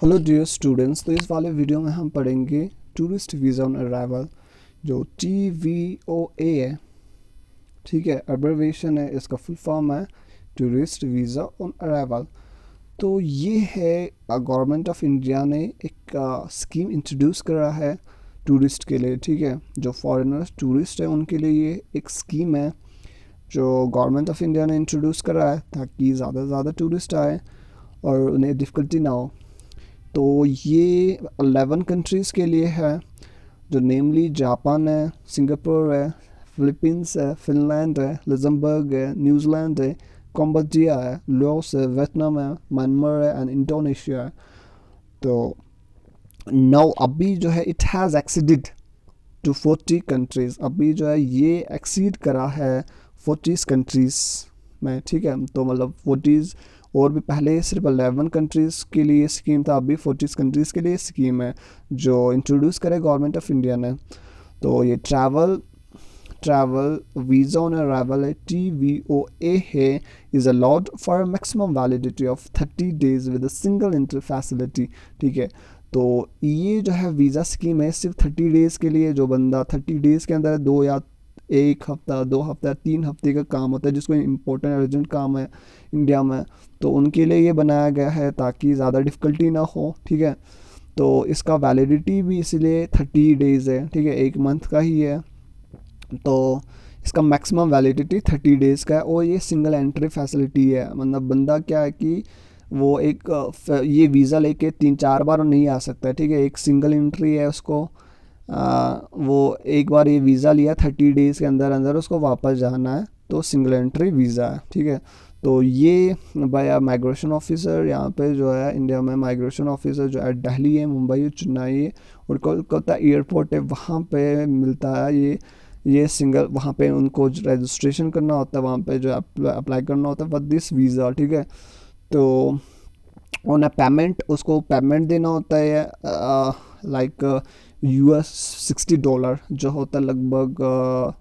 Hello dear students, तो इस वाले वीडियो में हम पढ़ेंगे टूरिस्ट वीज़ा ऑन अराइवल, जो TVOA है। ठीक है, अब्रिविएशन है, इसका फुल फॉर्म है टूरिस्ट वीज़ा ऑन अराइवल। तो ये है गवर्नमेंट ऑफ इंडिया ने एक स्कीम इंट्रोड्यूस करा है टूरिस्ट के लिए। ठीक है, जो फॉरेनर्स टूरिस्ट हैं उनके लिए ये एक स्कीम है जो गवर्नमेंट ऑफ इंडिया ने इंट्रोड्यूस करा है ताकि ज़्यादा से ज़्यादा टूरिस्ट आए और उन्हें डिफ़िकल्टी ना हो। तो ये 11 कंट्रीज़ के लिए है, जो नेमली जापान है, सिंगापुर है, फिलीपींस है, फिनलैंड है, लग्जमबर्ग है, न्यूजीलैंड है, कंबोडिया है, लाओस है, वियतनाम है, म्यांमार है एंड इंडोनेशिया है। तो नाउ अभी जो है it has exceeded to 40 countries. अभी जो है ये एक्सीड करा है 40 कंट्रीज़ में। ठीक है, तो मतलब 40 और भी पहले सिर्फ 11 कंट्रीज़ के लिए स्कीम था, अभी 40 कंट्रीज़ के लिए स्कीम है जो इंट्रोड्यूस करे गवर्नमेंट ऑफ इंडिया ने। तो ये ट्रैवल वीज़ा ऑन अराइवल है, TVOA है, is allowed for maximum validity of 30 days with a single entry facility. ठीक है, तो ये जो है वीज़ा स्कीम है सिर्फ 30 डेज़ के लिए। जो बंदा 30 डेज़ के अंदर 2 या 1 हफ्ता, 2 हफ्ता, 3 हफ्ते का काम होता है, जिसको इम्पोर्टेंट अर्जेंट काम है इंडिया में, तो उनके लिए ये बनाया गया है ताकि ज़्यादा डिफ़िकल्टी ना हो। ठीक है, तो इसका वैलिडिटी भी इसलिए 30 डेज़ है। ठीक है, 1 मंथ का ही है, तो इसका मैक्सिमम वैलिडिटी 30 डेज़ का है। और ये सिंगल एंट्री फैसिलिटी है, मतलब बंदा क्या है कि वो ये वीज़ा लेके 3-4 बार नहीं आ सकता है। ठीक है, एक सिंगल एंट्री है उसको। वो एक बार ये वीज़ा लिया 30 डेज़ के अंदर अंदर उसको वापस जाना है, तो सिंगल एंट्री वीज़ा है। ठीक है, तो ये बाय माइग्रेशन ऑफिसर, यहाँ पे जो है इंडिया में माइग्रेशन ऑफिसर जो है दिल्ली है, मुंबई है, चेन्नई है और कोलकाता एयरपोर्ट है, वहाँ पे मिलता है ये सिंगल। वहाँ पे उनको रजिस्ट्रेशन करना होता है, वहाँ पे जो अप्लाई करना होता है फॉर दिस वीज़ा। ठीक है, तो ऑन पेमेंट उसको पेमेंट देना होता है लाइक $60, जो होता है लगभग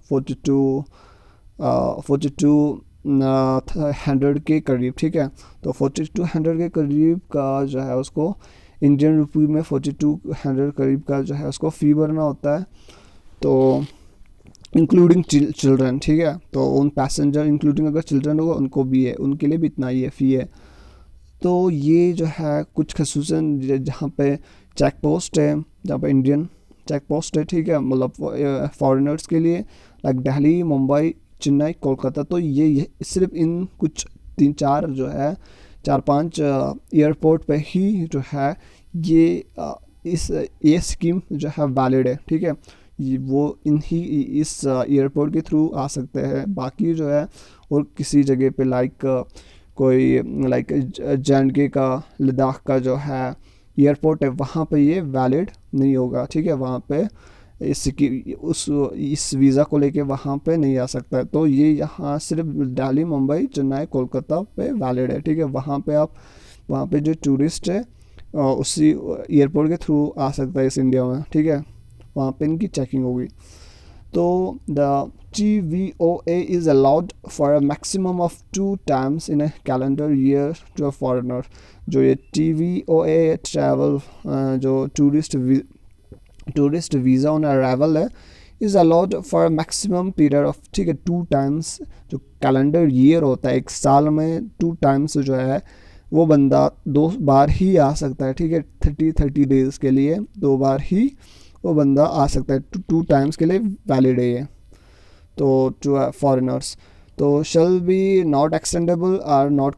4200 के करीब। ठीक है, तो 4200 के करीब का जो है उसको इंडियन रुपी में 4200 करीब का जो है उसको फ़ी भरना होता है, तो इंक्लूडिंग चिल्ड्रन। ठीक है, तो उन पैसेंजर इंक्लूडिंग अगर चिल्ड्रन होगा उनको भी है, उनके लिए भी इतना ही है फ़ी है। तो ये जो है कुछ खसूसन जहाँ पे चेक पोस्ट है, जहाँ पे इंडियन चेक पोस्ट है। ठीक है, मतलब फॉरेनर्स के लिए लाइक दिल्ली, मुंबई, चेन्नई, कोलकाता। तो ये सिर्फ इन कुछ 3-4 जो है 4-5 एयरपोर्ट पे ही जो है ये स्कीम जो है वैलिड है। ठीक है, वो इस एयरपोर्ट के थ्रू आ सकते हैं। बाकी जो है और किसी जगह पे कोई JNK का, लद्दाख का जो है एयरपोर्ट है, वहाँ पे ये वैलिड नहीं होगा। ठीक है, वहाँ पे इस वीज़ा को लेके वहाँ पे नहीं आ सकता है। तो ये यहाँ सिर्फ दिल्ली, मुंबई, चेन्नई, कोलकाता पे वैलिड है। ठीक है, वहाँ पे जो टूरिस्ट है उसी एयरपोर्ट के थ्रू आ सकता है इस इंडिया में। ठीक है, वहाँ पे इनकी चेकिंग होगी। तो the TVOA is allowed for a maximum of 2 times in a calendar year to a foreigner। जो ये TVOA ट्रैवल जो टूरिस्ट वीज़ा ऑन अराइवल है, is allowed for maximum period of. ठीक है, 2 टाइम्स जो कैलेंडर ईयर होता है, एक साल में 2 टाइम्स जो है वो बंदा 2 बार ही आ सकता है। ठीक है, 30 डेज़ के लिए 2 बार ही वो बंदा आ सकता है, 2 टाइम्स के लिए वैलिड है ये। तो टू फॉरेनर्स तो shall be not extendable or not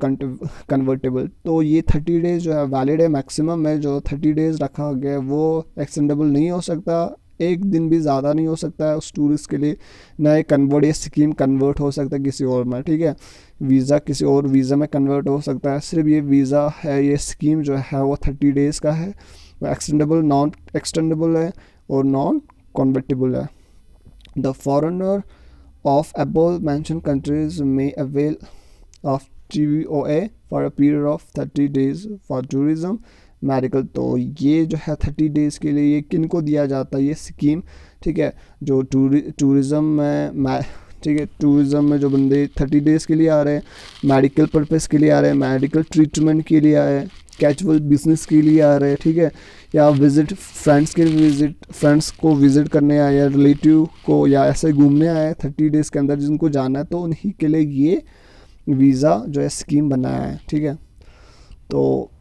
convertible. तो ये 30 डेज़ जो है वैलिड है, मैक्सिमम में जो 30 डेज़ रखा गया है वो एक्सटेंडेबल नहीं हो सकता, एक दिन भी ज़्यादा नहीं हो सकता है उस टूरिस्ट के लिए। ना ये स्कीम कन्वर्ट हो सकता है किसी और में। ठीक है, वीज़ा किसी और वीज़ा में कन्वर्ट हो सकता है, सिर्फ ये वीज़ा है, ये स्कीम जो है वो 30 डेज़ का है, वो एक्सटेंडेबल, नॉन एक्सटेंडेबल है और नॉन कन्वर्टेबल है। The foreigner of above mentioned countries may avail of TVOA for a period of 30 days for tourism, medical. तो ये जो है 30 डेज़ के लिए ये किन को दिया जाता है ये स्कीम। ठीक है, जो टूरिज़म में ठीक है। टूरिज़्म में जो बंदे 30 डेज़ के लिए आ रहे हैं, मेडिकल पर्पज़ के लिए आ रहे हैं, मेडिकल ट्रीटमेंट के लिए आए हैं, कैजुअल बिजनेस के लिए आ रहे हैं, ठीक है, या विज़िट फ्रेंड्स को विज़िट करने आए, या रिलेटिव को, या ऐसे घूमने आए 30 डेज़ के अंदर जिनको जाना है, तो उन्हीं के लिए ये वीज़ा जो है स्कीम बनाया है, ठीक है। तो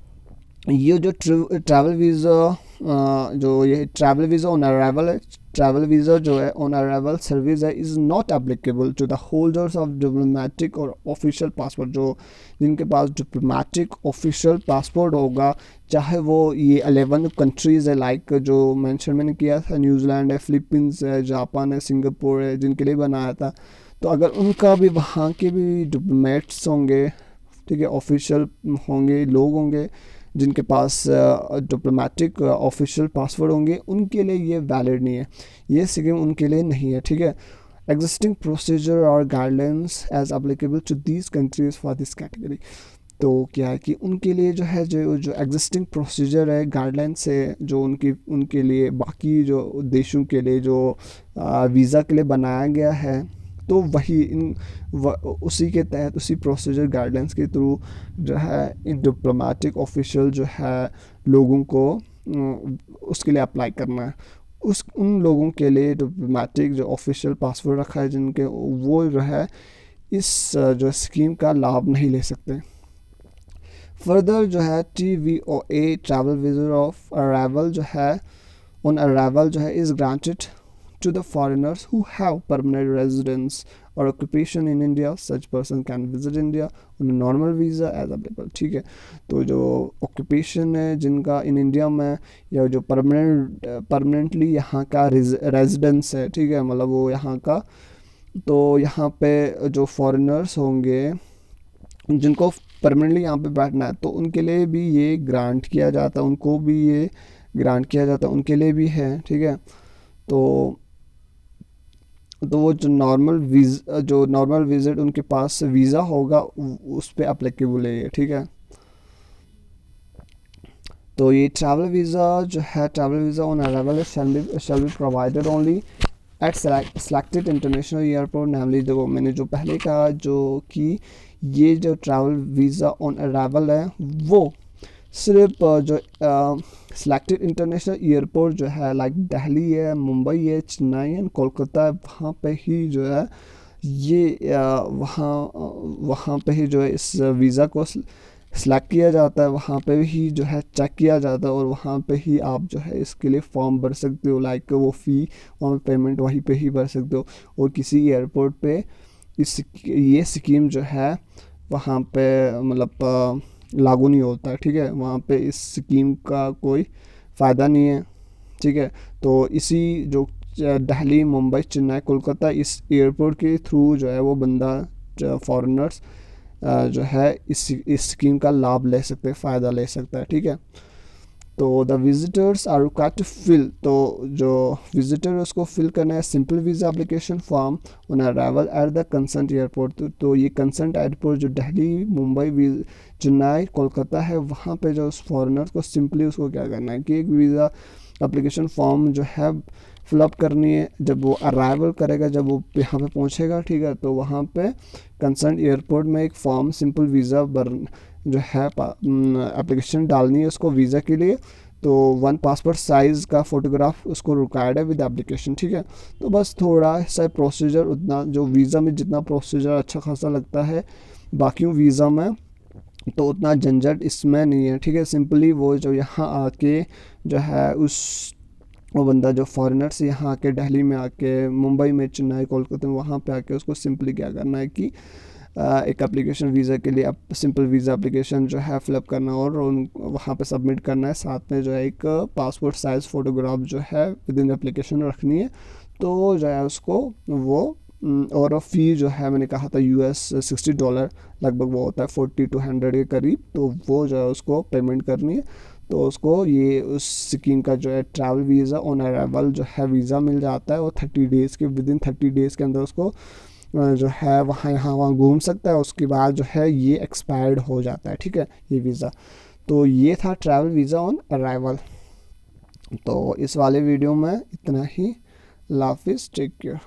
ये जो ट्रैवल वीज़ा जो ये ट्रैवल वीज़ा ऑन अराइवल है, ट्रैवल वीज़ा जो है ऑन अराइवल सर्विस है, is not applicable to the holders of diplomatic और ऑफिशियल पासपोर्ट। जो जिनके पास डिप्लोमेटिक ऑफिशियल पासपोर्ट होगा, चाहे वो ये 11 कंट्रीज़ है, लाइक जो मेंशन मैंने किया था, न्यूजीलैंड है, फिलीपींस है, जापान है, सिंगापुर है, जिनके लिए बनाया था। तो अगर उनका भी वहाँ के भी डिप्लोमेट्स होंगे, ठीक है, ऑफिशियल होंगे, लोग होंगे जिनके पास डिप्लोमेटिक ऑफिशियल पासवर्ड होंगे, उनके लिए ये वैलिड नहीं है, ये स्कीम उनके लिए नहीं है, ठीक है। एग्जिस्टिंग प्रोसीजर और guidelines as applicable to these countries for this category. तो क्या है कि उनके लिए जो है जो एग्जिस्टिंग प्रोसीजर है, गाइडलाइंस है, जो उनके लिए बाकी जो देशों के लिए जो वीज़ा के लिए बनाया गया है, तो वही उसी के तहत, उसी प्रोसीजर गाइडलाइंस के थ्रू जो है इन डिप्लोमेटिक ऑफिशियल जो है लोगों को उसके लिए अप्लाई करना है। उन लोगों के लिए डिप्लोमेटिक जो ऑफिशियल पासवर्ड रखा है, जिनके वो जो है इस जो स्कीम का लाभ नहीं ले सकते। फर्दर जो है TVOA travel visa of arrival जो है ऑन अराइवल जो है is granted to the foreigners who have permanent residence or occupation in India. Such person can visit India on a normal visa as applicable, ठीक है। तो जो occupation है जिनका इन इंडिया में, या जो परमानेंटली यहाँ का रेजिडेंस है, ठीक है, मतलब वो यहाँ का, तो यहाँ पे जो फॉरेनर्स होंगे जिनको परमानेंटली यहाँ पे बैठना है, तो उनके लिए भी ये ग्रांट किया जाता है, उनको भी ये ग्रांट किया जाता है, उनके लिए भी है, ठीक है। तो वो जो नॉर्मल विजिट उनके पास वीज़ा होगा उस पर अप्लीकेबल है ये, ठीक है। तो ये ट्रैवल वीज़ा जो है, travel visa on arrival shall be provided only at selected international airport. Namely जो मैंने जो पहले कहा, जो कि ये जो ट्रैवल वीज़ा ऑन अराइवल है वो सिर्फ जो सेलेक्टेड इंटरनेशनल एयरपोर्ट जो है, लाइक दिल्ली है, मुंबई है, चेन्नई है, कोलकाता है, वहाँ पे ही जो है ये वहाँ पे ही जो है इस वीज़ा को सेलेक्ट किया जाता है, वहाँ पे ही जो है चेक किया जाता है, और वहाँ पे ही आप जो है इसके लिए फॉर्म भर सकते हो, लाइक वो फ़ी और पेमेंट वहीं पे ही भर सकते हो। और किसी एयरपोर्ट पे ये स्कीम जो है वहाँ पे मतलब लागू नहीं होता है, ठीक है, वहाँ पे इस स्कीम का कोई फ़ायदा नहीं है, ठीक है। तो इसी जो दिल्ली, मुंबई, चेन्नई, कोलकाता, इस एयरपोर्ट के थ्रू जो है वो बंदा फॉरेनर्स जो है इस स्कीम का लाभ ले सकते हैं, फ़ायदा ले सकता है, ठीक है। तो the visitors are required to fill, तो जो विजिटर उसको फिल करना है simple visa application form on arrival at the concern airport. तो ये कंसर्न एयरपोर्ट जो दिल्ली, मुंबई, चेन्नई, कोलकाता है, वहाँ पे जो उस फॉरेनर को सिंपली उसको क्या करना है कि एक वीज़ा एप्लीकेशन फॉर्म जो है फिलअप करनी है। जब वो अराइवल करेगा, जब वो यहाँ पे पहुँचेगा, ठीक है, तो वहाँ पे कंसर्न एयरपोर्ट में एक फॉर्म सिंपल वीज़ा जो है एप्लीकेशन डालनी है उसको वीज़ा के लिए। तो 1 पासपोर्ट साइज़ का फ़ोटोग्राफ उसको रिक्वायर्ड है विद एप्लीकेशन, ठीक है। तो बस थोड़ा सा प्रोसीजर, उतना जो वीज़ा में जितना प्रोसीजर अच्छा खासा लगता है बाकी वीज़ा में, तो उतना झंझट इसमें नहीं है, ठीक है। सिंपली वो जो यहाँ आके जो है वो बंदा जो फॉरेनर से यहाँ आके दिल्ली में आके, मुंबई में, चेन्नई, कोलकाता में, वहाँ पे आके उसको सिंपली क्या करना है कि एक एप्लीकेशन वीज़ा के लिए सिंपल वीज़ा एप्लीकेशन जो है फिलअप करना और वहाँ पे सबमिट करना है। साथ में जो है एक पासपोर्ट साइज़ फ़ोटोग्राफ जो है विद इन एप्लीकेशन रखनी है। तो जो है उसको वो और फ़ी जो है मैंने कहा था US $60 लगभग वो होता है 40 to 100 के करीब। तो वो जो है उसको पेमेंट करनी है। तो उसको ये उस स्कीम का जो है ट्रैवल वीज़ा ऑन अराइवल जो है वीज़ा मिल जाता है, और 30 डेज़ के विद इन 30 डेज़ के अंदर उसको जो है वहाँ घूम सकता है। उसके बाद जो है ये एक्सपायर्ड हो जाता है, ठीक है, ये वीज़ा। तो ये था ट्रैवल वीज़ा ऑन अराइवल। तो इस वाले वीडियो में इतना ही। अल्लाह हाफिज़, टेक केयर।